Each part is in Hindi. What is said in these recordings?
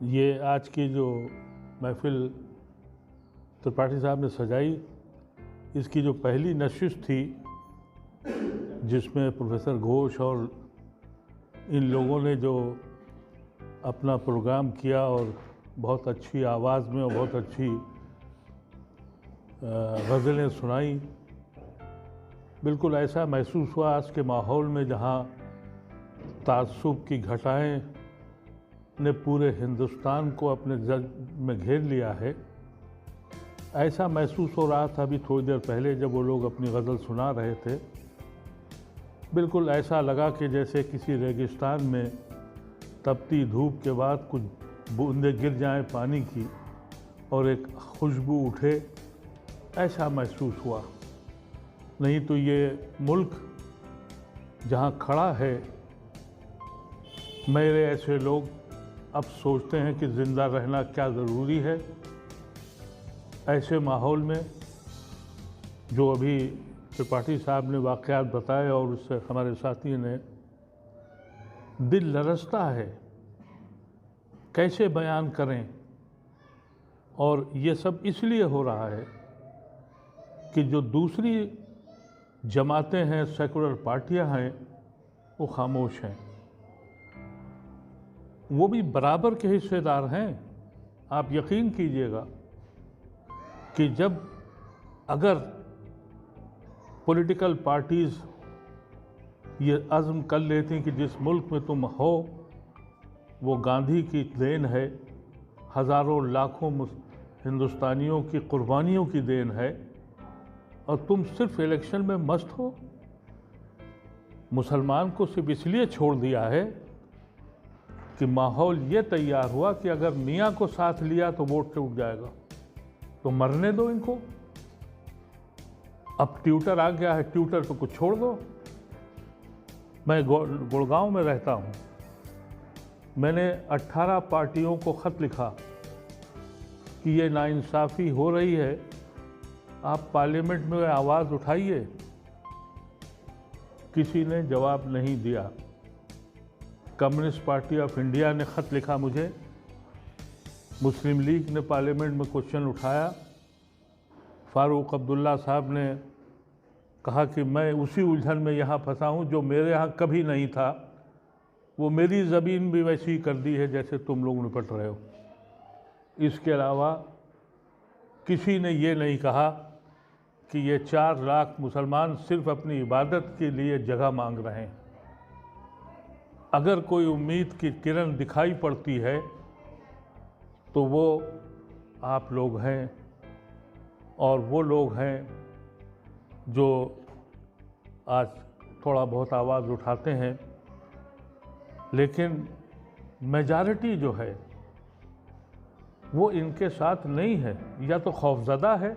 ये आज की जो महफ़िल त्रिपाठी साहब ने सजाई, इसकी जो पहली नशिश थी जिसमें प्रोफेसर घोष और इन लोगों ने जो अपना प्रोग्राम किया और बहुत अच्छी आवाज़ में और बहुत अच्छी गज़लें सुनाई, बिल्कुल ऐसा महसूस हुआ आज के माहौल में जहाँ तासुब की घटाएं ने पूरे हिंदुस्तान को अपने जद में घेर लिया है। ऐसा महसूस हो रहा था अभी थोड़ी देर पहले जब वो लोग अपनी गज़ल सुना रहे थे। बिल्कुल ऐसा लगा कि जैसे किसी रेगिस्तान में तपती धूप के बाद कुछ बूंदें गिर जाएं पानी की और एक खुशबू उठे, ऐसा महसूस हुआ। नहीं तो ये मुल्क जहाँ खड़ा है, मेरे ऐसे लोग अब सोचते हैं कि ज़िंदा रहना क्या ज़रूरी है। ऐसे माहौल में जो अभी त्रिपाठी साहब ने वाक़यात बताए और उससे हमारे साथी ने, दिल लरसता है, कैसे बयान करें। और ये सब इसलिए हो रहा है कि जो दूसरी जमातें हैं, सेकुलर पार्टियां हैं, वो खामोश हैं। वो भी बराबर के हिस्सेदार हैं। आप यकीन कीजिएगा कि जब अगर पॉलिटिकल पार्टीज़ ये अज़्म कर लेती कि जिस मुल्क में तुम हो वो गांधी की देन है, हज़ारों लाखों हिंदुस्तानियों की कुर्बानियों की देन है, और तुम सिर्फ इलेक्शन में मस्त हो। मुसलमान को सिर्फ इसलिए छोड़ दिया है कि माहौल ये तैयार हुआ कि अगर मियाँ को साथ लिया तो वोट टूट जाएगा, तो मरने दो इनको। अब ट्विटर आ गया है, ट्विटर पे कुछ छोड़ दो। मैं गुड़गांव में रहता हूँ। मैंने 18 पार्टियों को ख़त लिखा कि ये नाइंसाफ़ी हो रही है, आप पार्लियामेंट में आवाज़ उठाइए। किसी ने जवाब नहीं दिया। कम्युनिस्ट पार्टी ऑफ इंडिया ने ख़त लिखा मुझे, मुस्लिम लीग ने पार्लियामेंट में क्वेश्चन उठाया, फ़ारूक अब्दुल्ला साहब ने कहा कि मैं उसी उलझन में यहाँ फंसा हूँ जो मेरे यहाँ कभी नहीं था, वो मेरी ज़मीन भी वैसी ही कर दी है जैसे तुम लोग निपट रहे हो। इसके अलावा किसी ने ये नहीं कहा कि ये 4 लाख मुसलमान सिर्फ अपनी इबादत के लिए जगह मांग रहे हैं। अगर कोई उम्मीद की किरण दिखाई पड़ती है तो वो आप लोग हैं, और वो लोग हैं जो आज थोड़ा बहुत आवाज़ उठाते हैं। लेकिन मेजॉरिटी जो है वो इनके साथ नहीं है, या तो खौफज़दा है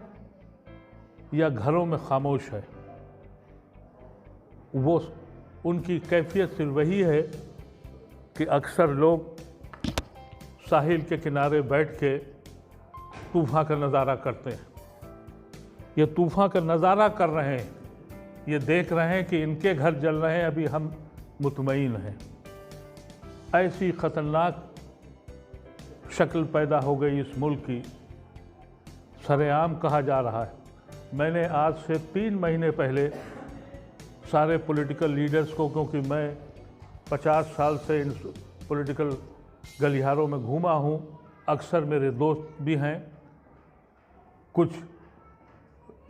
या घरों में खामोश है। वो उनकी कैफियत सिर्फ वही है कि अक्सर लोग साहिल के किनारे बैठ के तूफ़ान का नज़ारा करते हैं। ये तूफ़ान का नज़ारा कर रहे हैं, ये देख रहे हैं कि इनके घर जल रहे हैं, अभी हम मुतमईन हैं। ऐसी ख़तरनाक शक्ल पैदा हो गई इस मुल्क की, सरेआम कहा जा रहा है। मैंने आज से 3 महीने पहले सारे पॉलिटिकल लीडर्स को, क्योंकि मैं 50 साल से इन पॉलिटिकल गलियारों में घूमा हूँ, अक्सर मेरे दोस्त भी हैं, कुछ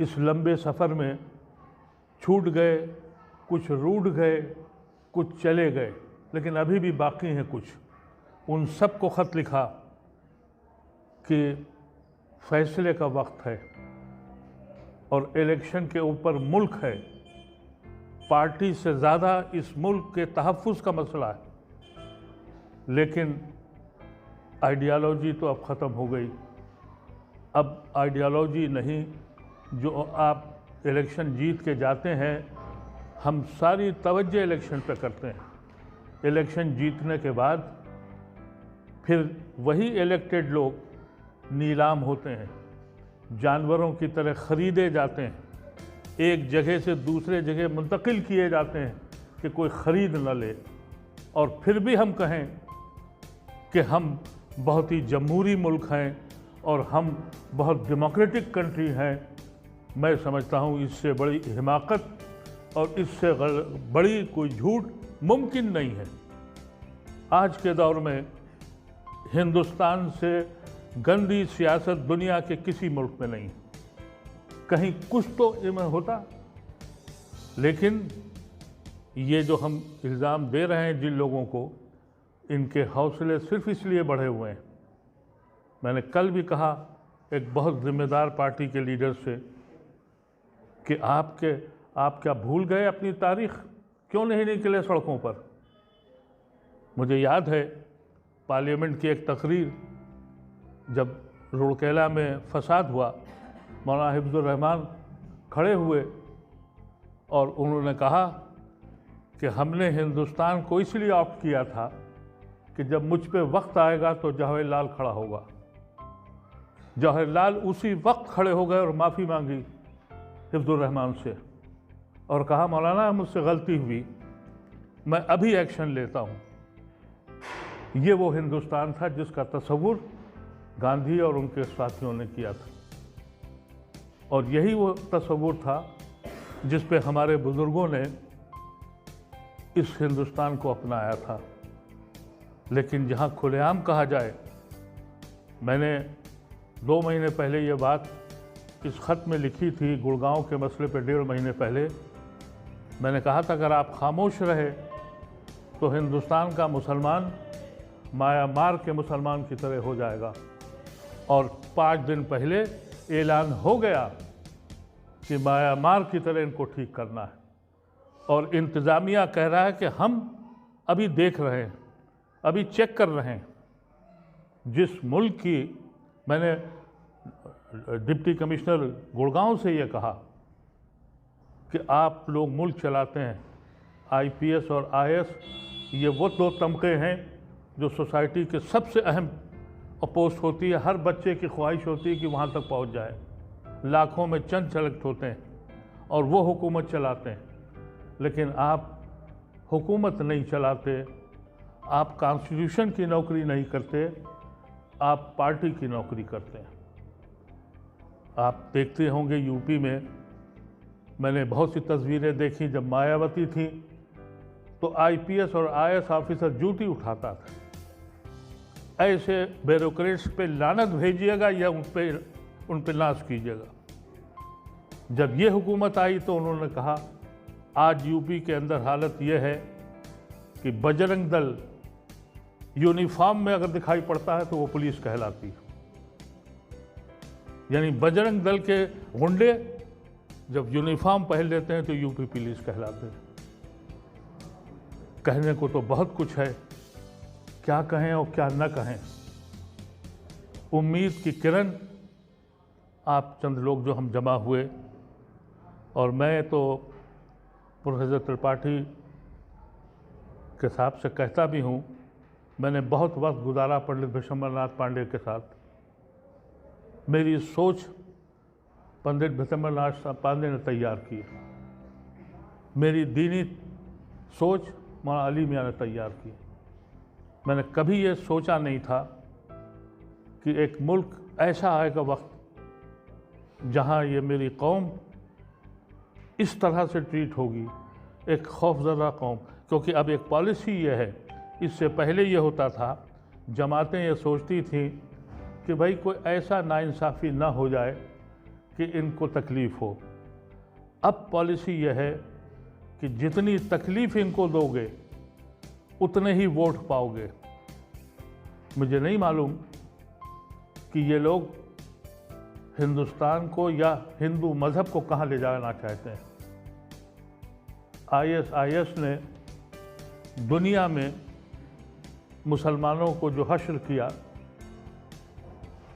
इस लंबे सफ़र में छूट गए, कुछ रूठ गए, कुछ चले गए, लेकिन अभी भी बाकी हैं कुछ। उन सब को ख़त लिखा कि फैसले का वक्त है और इलेक्शन के ऊपर मुल्क है। पार्टी से ज़्यादा इस मुल्क के तहफ़्फ़ुज़ का मसला है। लेकिन आइडियालॉजी तो अब ख़त्म हो गई। अब आइडियालॉजी नहीं, जो आप इलेक्शन जीत के जाते हैं, हम सारी तवज्जो इलेक्शन पे करते हैं। इलेक्शन जीतने के बाद फिर वही इलेक्टेड लोग नीलाम होते हैं, जानवरों की तरह ख़रीदे जाते हैं, एक जगह से दूसरे जगह मुंतकिल किए जाते हैं कि कोई ख़रीद न ले। और फिर भी हम कहें कि हम बहुत ही जमहूरी मुल्क हैं और हम बहुत डेमोक्रेटिक कंट्री हैं, मैं समझता हूँ इससे बड़ी हिमाकत और इससे बड़ी कोई झूठ मुमकिन नहीं है। आज के दौर में हिंदुस्तान से गंदी सियासत दुनिया के किसी मुल्क में नहीं। कहीं कुछ तो इनमें होता, लेकिन ये जो हम इल्ज़ाम दे रहे हैं जिन लोगों को, इनके हौसले सिर्फ इसलिए बढ़े हुए हैं। मैंने कल भी कहा एक बहुत जिम्मेदार पार्टी के लीडर से कि आप क्या भूल गए अपनी तारीख, क्यों नहीं निकले सड़कों पर। मुझे याद है पार्लियामेंट की एक तकरीर, जब रुड़केला में फसाद हुआ, मौलाना हिफ्जुर रहमान खड़े हुए और उन्होंने कहा कि हमने हिंदुस्तान को इसलिए ऑप्ट किया था कि जब मुझ पे वक्त आएगा तो जवाहरलाल खड़ा होगा। जवाहरलाल उसी वक्त खड़े हो गए और माफ़ी मांगी हिफ्जुर रहमान से और कहा मौलाना मुझसे गलती हुई, मैं अभी एक्शन लेता हूँ। ये वो हिंदुस्तान था जिसका तस्वुर गांधी और उनके साथियों ने किया था, और यही वो तस्वुर था जिस पे हमारे बुज़ुर्गों ने इस हिंदुस्तान को अपनाया था। लेकिन जहाँ खुलेआम कहा जाए, मैंने 2 महीने पहले ये बात इस ख़त में लिखी थी, गुड़गांव के मसले पे 1.5 महीने पहले मैंने कहा था अगर आप खामोश रहे तो हिंदुस्तान का मुसलमान म्यांमार के मुसलमान की तरह हो जाएगा। और 5 दिन पहले ऐलान हो गया कि म्यांमार की तरह इनको ठीक करना है, और इंतज़ामिया कह रहा है कि हम अभी देख रहे हैं, अभी चेक कर रहे हैं। जिस मुल्क की, मैंने डिप्टी कमिश्नर गुड़गांव से ये कहा कि आप लोग मुल्क चलाते हैं, आईपीएस और आईएएस ये वो 2 तमके हैं जो सोसाइटी के सबसे अहम पोस्ट होती है। हर बच्चे की ख्वाहिश होती है कि वहाँ तक पहुँच जाए। लाखों में चंद सेलेक्ट होते हैं और वो हुकूमत चलाते हैं, लेकिन आप हुकूमत नहीं चलाते, आप कॉन्स्टिट्यूशन की नौकरी नहीं करते, आप पार्टी की नौकरी करते हैं। आप देखते होंगे यूपी में मैंने बहुत सी तस्वीरें देखी, जब मायावती थी तो आईपीएस और आईएएस ऑफिसर ड्यूटी उठाता था। ऐसे ब्यूरोक्रेट्स पे लानत भेजिएगा या उन पे नाश कीजिएगा। जब ये हुकूमत आई तो उन्होंने कहा आज यूपी के अंदर हालत यह है कि बजरंग दल यूनिफॉर्म में अगर दिखाई पड़ता है तो वो पुलिस कहलाती है। यानी बजरंग दल के गुंडे जब यूनिफॉर्म पहन लेते हैं तो यूपी पुलिस कहलाते हैं। कहने को तो बहुत कुछ है, क्या कहें और क्या न कहें। उम्मीद की किरण, आप चंद लोग जो हम जमा हुए, और मैं तो प्रोफेसर त्रिपाठी के साहब से कहता भी हूँ, मैंने बहुत वक्त गुजारा पंडित भीष्मरनाथ पांडे के साथ। मेरी सोच पंडित भीष्मरनाथ पांडे ने तैयार की, मेरी दीनी सोच मौलाना अली मियाँ ने तैयार की। मैंने कभी ये सोचा नहीं था कि एक मुल्क ऐसा आएगा वक्त जहाँ ये मेरी कौम इस तरह से ट्रीट होगी, एक खौफज़दा कौम। क्योंकि अब एक पॉलिसी ये है, इससे पहले ये होता था, जमातें ये सोचती थी कि भाई कोई ऐसा नाइंसाफ़ी ना हो जाए कि इनको तकलीफ़ हो। अब पॉलिसी ये है कि जितनी तकलीफ़ इनको दोगे उतने ही वोट पाओगे। मुझे नहीं मालूम कि ये लोग हिंदुस्तान को या हिंदू मज़हब को कहाँ ले जाना चाहते हैं। आईएस ने दुनिया में मुसलमानों को जो हश्र किया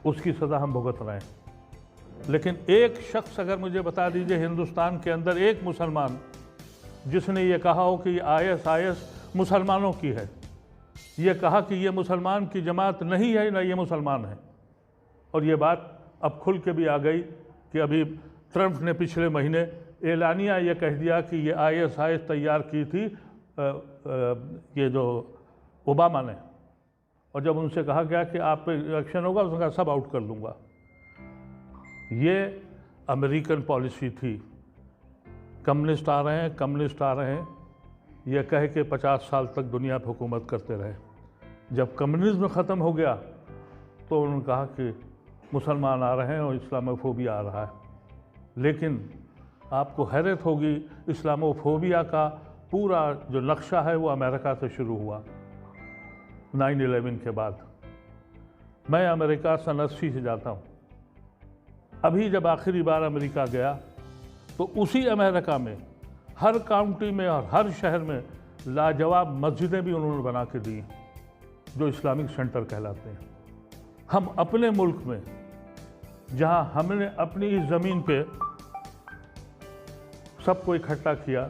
उसकी सज़ा हम भुगत रहे हैं। लेकिन एक शख्स अगर मुझे बता दीजिए हिंदुस्तान के अंदर एक मुसलमान जिसने ये कहा हो कि आईएस मुसलमानों की है, ये कहा कि ये मुसलमान की जमात नहीं है, ना ये मुसलमान है। और ये बात अब खुल के भी आ गई कि अभी ट्रंप ने पिछले महीने एलानिया ये कह दिया कि ये आईएस तैयार की थी ये जो ओबामा ने, और जब उनसे कहा गया कि आप पे इलेक्शन होगा, उसने कहा सब आउट कर दूंगा। ये अमेरिकन पॉलिसी थी, कम्युनिस्ट आ रहे हैं, कम्युनिस्ट आ रहे हैं, यह कह के 50 साल तक दुनिया पर हुकूमत करते रहे। जब कम्युनिज्म ख़त्म हो गया तो उन्होंने कहा कि मुसलमान आ रहे हैं और इस्लामोफोबिया आ रहा है। लेकिन आपको हैरत होगी, इस्लामोफोबिया का पूरा जो नक्शा है वो अमेरिका से शुरू हुआ 9/11 के बाद। मैं अमेरिका सन 80 से जाता हूँ। अभी जब आखिरी बार अमेरिका गया तो उसी अमेरिका में हर काउंटी में और हर शहर में लाजवाब मस्जिदें भी उन्होंने बना के दी जो इस्लामिक सेंटर कहलाते हैं। हम अपने मुल्क में, जहां हमने अपनी इस ज़मीन पे सबको इकट्ठा किया,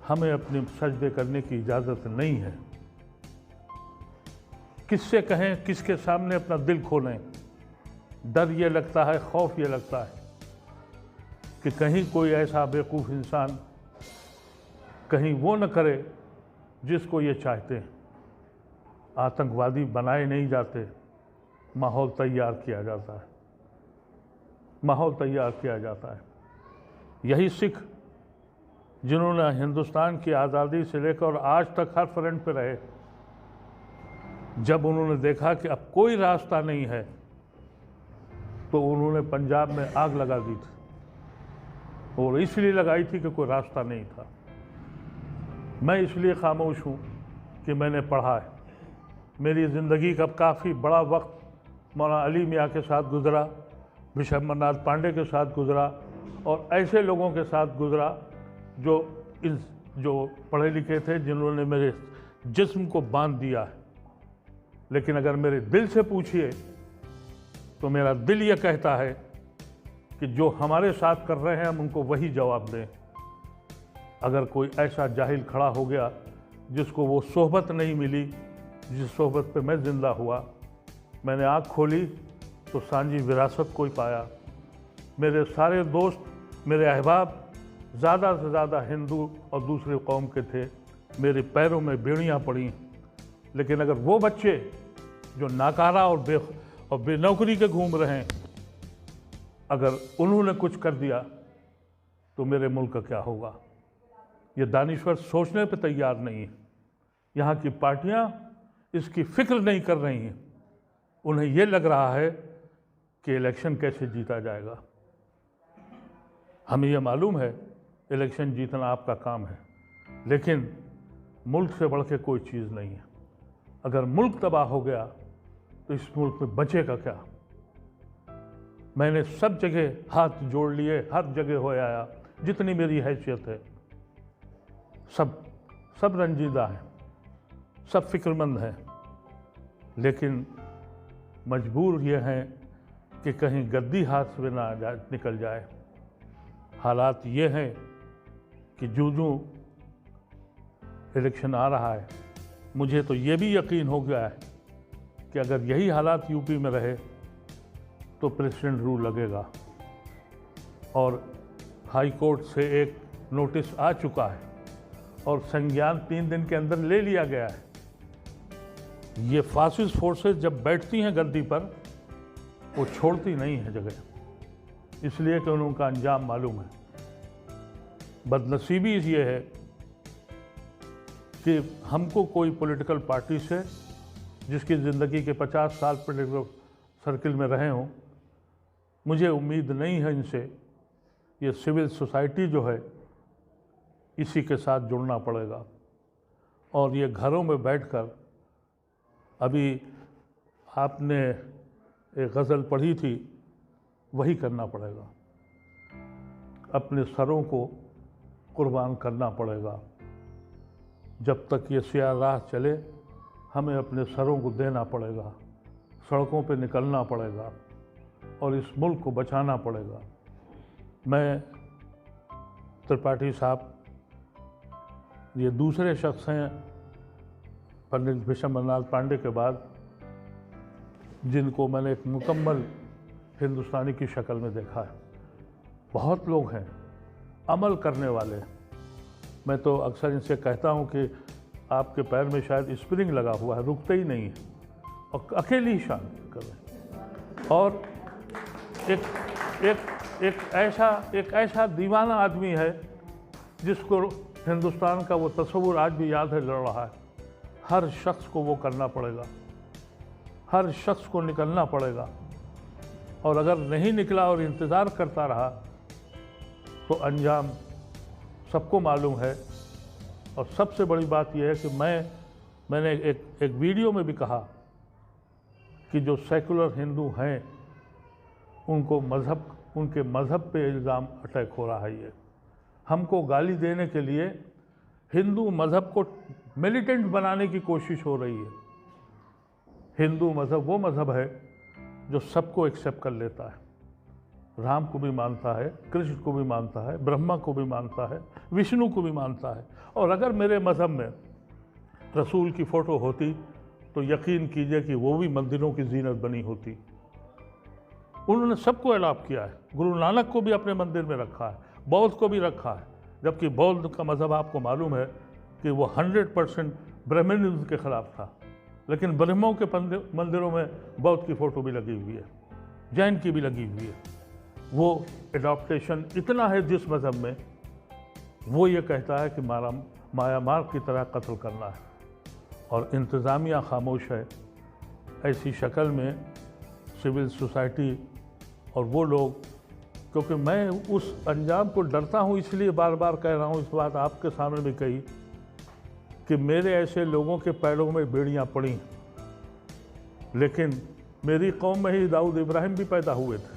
हमें अपने सजदे करने की इजाज़त नहीं है। किससे कहें, किसके सामने अपना दिल खोलें? डर ये लगता है, खौफ ये लगता है कि कहीं कोई ऐसा बेवकूफ़ इंसान कहीं वो न करे जिसको ये चाहते हैं। आतंकवादी बनाए नहीं जाते, माहौल तैयार किया जाता है, माहौल तैयार किया जाता है। यही सिख जिन्होंने हिंदुस्तान की आज़ादी से लेकर आज तक हर फ्रंट पे रहे, जब उन्होंने देखा कि अब कोई रास्ता नहीं है तो उन्होंने पंजाब में आग लगा दी थी, और इसलिए लगाई थी कि कोई रास्ता नहीं था। मैं इसलिए खामोश हूँ कि मैंने पढ़ा है। मेरी ज़िंदगी का काफ़ी बड़ा वक्त मौलाना अली मियाँ के साथ गुज़रा, विशंबरनाथ पांडे के साथ गुज़रा, और ऐसे लोगों के साथ गुज़रा जो पढ़े लिखे थे, जिन्होंने मेरे जिस्म को बांध दिया है। लेकिन अगर मेरे दिल से पूछिए तो मेरा दिल ये कहता है कि जो हमारे साथ कर रहे हैं हम उनको वही जवाब दें। अगर कोई ऐसा जाहिल खड़ा हो गया जिसको वो सोहबत नहीं मिली जिस सोहबत पे मैं ज़िंदा हुआ, मैंने आँख खोली तो सांझी विरासत कोई पाया। मेरे सारे दोस्त, मेरे अहबाब ज़्यादा से ज़्यादा हिंदू और दूसरे कौम के थे। मेरे पैरों में बेड़ियाँ पड़ी। लेकिन अगर वो बच्चे जो नाकारा और बेनौकरी के घूम रहे हैं, अगर उन्होंने कुछ कर दिया तो मेरे मुल्क का क्या होगा? ये दानिश्वर सोचने पे तैयार नहीं है। यहाँ की पार्टियाँ इसकी फिक्र नहीं कर रही हैं। उन्हें ये लग रहा है कि इलेक्शन कैसे जीता जाएगा। हमें यह मालूम है इलेक्शन जीतना आपका काम है, लेकिन मुल्क से बढ़ के कोई चीज़ नहीं है। अगर मुल्क तबाह हो गया तो इस मुल्क में बचेगा क्या? मैंने सब जगह हाथ जोड़ लिए, हर जगह हो आया, जितनी मेरी हैसियत है। सब रंजीदा हैं, सब फिक्रमंद हैं, लेकिन मजबूर ये हैं कि कहीं गद्दी हाथ से ना निकल जाए। हालात ये हैं कि जो इलेक्शन आ रहा है, मुझे तो ये भी यकीन हो गया है कि अगर यही हालात यूपी में रहे तो प्रेसिडेंट रूल लगेगा। और हाई कोर्ट से एक नोटिस आ चुका है और संज्ञान 3 दिन के अंदर ले लिया गया है। ये फासिस्ट फोर्सेस जब बैठती हैं गद्दी पर, वो छोड़ती नहीं है जगह, इसलिए कि उनका अंजाम मालूम है। बदनसीबी ये है कि हमको कोई पॉलिटिकल पार्टी से, जिसकी ज़िंदगी के 50 साल पॉलिटिकल सर्किल में रहे हों, मुझे उम्मीद नहीं है इनसे। ये सिविल सोसाइटी जो है, इसी के साथ जुड़ना पड़ेगा। और ये घरों में बैठकर, अभी आपने एक गज़ल पढ़ी थी, वही करना पड़ेगा। अपने सरों को कुर्बान करना पड़ेगा। जब तक ये सियाह राह चले, हमें अपने सरों को देना पड़ेगा, सड़कों पे निकलना पड़ेगा और इस मुल्क को बचाना पड़ेगा। मैं त्रिपाठी साहब, ये दूसरे शख्स हैं पंडित विशंबरनाथ पांडे के बाद जिनको मैंने एक मुकम्मल हिंदुस्तानी की शक्ल में देखा है। बहुत लोग हैं अमल करने वाले। मैं तो अक्सर इनसे कहता हूँ कि आपके पैर में शायद स्प्रिंग लगा हुआ है, रुकते ही नहीं है और अकेली ही शांत कर रहे हैं। और एक ऐसा दीवाना आदमी है जिसको हिंदुस्तान का वो तस्वुर आज भी याद है, लड़ रहा है। हर शख्स को वो करना पड़ेगा, हर शख्स को निकलना पड़ेगा, और अगर नहीं निकला और इंतज़ार करता रहा तो अंजाम सबको मालूम है। और सबसे बड़ी बात यह है कि मैंने एक वीडियो में भी कहा कि जो सेकुलर हिंदू हैं उनको उनके मज़हब पे इल्ज़ाम अटैक हो रहा है। ये हमको गाली देने के लिए हिंदू मज़हब को मिलिटेंट बनाने की कोशिश हो रही है। हिंदू मज़हब वो मज़हब है जो सबको एक्सेप्ट कर लेता है, राम को भी मानता है, कृष्ण को भी मानता है, ब्रह्मा को भी मानता है, विष्णु को भी मानता है। और अगर मेरे मज़हब में रसूल की फ़ोटो होती तो यकीन कीजिए कि वो भी मंदिरों की जीनत बनी होती। उन्होंने सबको अलाउ किया है, गुरु नानक को भी अपने मंदिर में रखा है, बौद्ध को भी रखा है, जबकि बौद्ध का मज़हब आपको मालूम है कि वो 100% ब्राह्मणिज्म के ख़िलाफ़ था, लेकिन ब्रह्मों के मंदिरों में बौद्ध की फ़ोटो भी लगी हुई है, जैन की भी लगी हुई है। वो एडॉप्टेशन इतना है जिस मज़हब में, वो ये कहता है कि माया मार की तरह कत्ल करना है, और इंतज़ामिया खामोश है। ऐसी शक्ल में सिविल सोसाइटी और वो लोग, क्योंकि मैं उस अंजाम को डरता हूँ, इसलिए बार बार कह रहा हूँ, इस बात आपके सामने भी कही कि मेरे ऐसे लोगों के पैरों में बेड़ियाँ पड़ी, लेकिन मेरी कौम में ही दाऊद इब्राहिम भी पैदा हुए थे।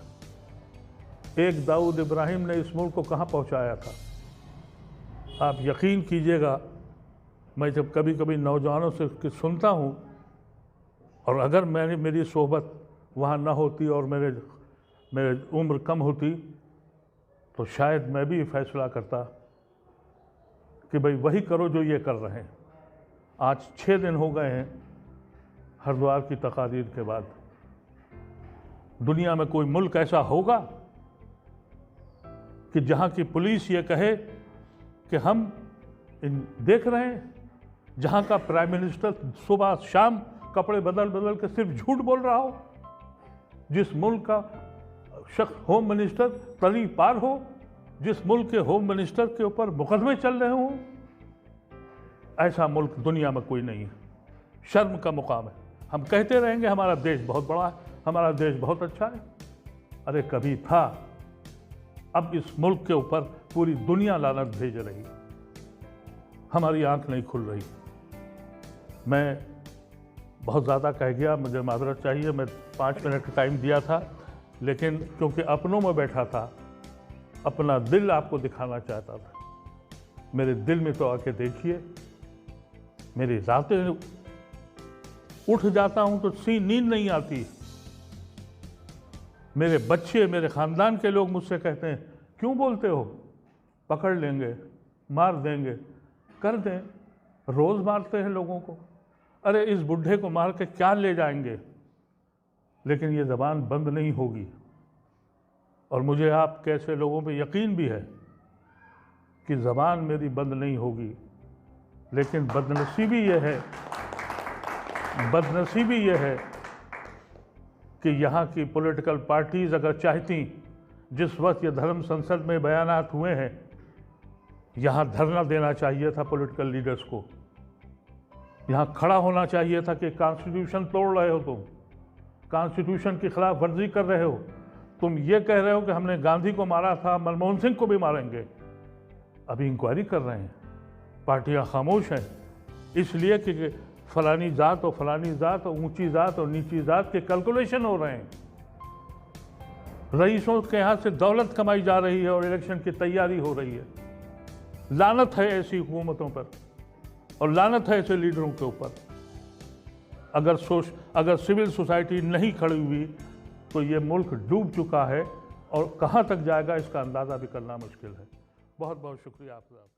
एक दाऊद इब्राहिम ने इस मुल्क को कहाँ पहुँचाया था? आप यकीन कीजिएगा, मैं जब कभी कभी नौजवानों से सुनता हूँ, और अगर मेरी सोहबत वहाँ ना होती और मेरे उम्र कम होती तो शायद मैं भी फैसला करता कि भाई वही करो जो ये कर रहे हैं। आज 6 दिन हो गए हैं हरिद्वार की तकारीर के बाद। दुनिया में कोई मुल्क ऐसा होगा कि जहाँ की पुलिस ये कहे कि हम देख रहे हैं, जहाँ का प्राइम मिनिस्टर सुबह शाम कपड़े बदल बदल के सिर्फ झूठ बोल रहा हो, जिस मुल्क का शख्स होम मिनिस्टर तली पार हो, जिस मुल्क के होम मिनिस्टर के ऊपर मुकदमे चल रहे हों, ऐसा मुल्क दुनिया में कोई नहीं है। शर्म का मुकाम है। हम कहते रहेंगे हमारा देश बहुत बड़ा है, हमारा देश बहुत अच्छा है। अरे कभी था, अब इस मुल्क के ऊपर पूरी दुनिया लानत भेज रही, हमारी आंख नहीं खुल रही। मैं बहुत ज़्यादा कह गया, मुझे माजरत चाहिए। मैं 5 मिनट का टाइम दिया था, लेकिन क्योंकि अपनों में बैठा था, अपना दिल आपको दिखाना चाहता था। मेरे दिल में तो आके देखिए, मेरी रातें उठ जाता हूँ तो नींद नहीं आती। मेरे बच्चे, मेरे ख़ानदान के लोग मुझसे कहते हैं, क्यों बोलते हो? पकड़ लेंगे, मार देंगे। कर दें, रोज़ मारते हैं लोगों को। अरे इस बुढ़े को मार के क्या ले जाएंगे? लेकिन ये ज़बान बंद नहीं होगी। और मुझे आप कैसे लोगों पे यकीन भी है कि ज़बान मेरी बंद नहीं होगी। लेकिन बदनसीबी ये है कि यहाँ की पॉलिटिकल पार्टीज़ अगर चाहती, जिस वक्त ये धर्म संसद में बयानात हुए हैं, यहाँ धरना देना चाहिए था पॉलिटिकल लीडर्स को। यहाँ खड़ा होना चाहिए था कि कॉन्स्टिट्यूशन तोड़ रहे हो, तुम कॉन्स्टिट्यूशन की खिलाफ वर्जी कर रहे हो, तुम ये कह रहे हो कि हमने गांधी को मारा था, मनमोहन सिंह को भी मारेंगे। अभी इंक्वायरी कर रहे हैं, पार्टियां खामोश हैं, इसलिए कि फलानी जात और फलानी जात और ऊंची जात और नीची जात के कैलकुलेशन हो रहे हैं। रईसों के यहाँ से दौलत कमाई जा रही है और इलेक्शन की तैयारी हो रही है। लानत है ऐसी हुकूमतों पर और लानत है ऐसे लीडरों के ऊपर। अगर सिविल सोसाइटी नहीं खड़ी हुई तो ये मुल्क डूब चुका है, और कहाँ तक जाएगा इसका अंदाज़ा भी करना मुश्किल है। बहुत बहुत शुक्रिया आपका।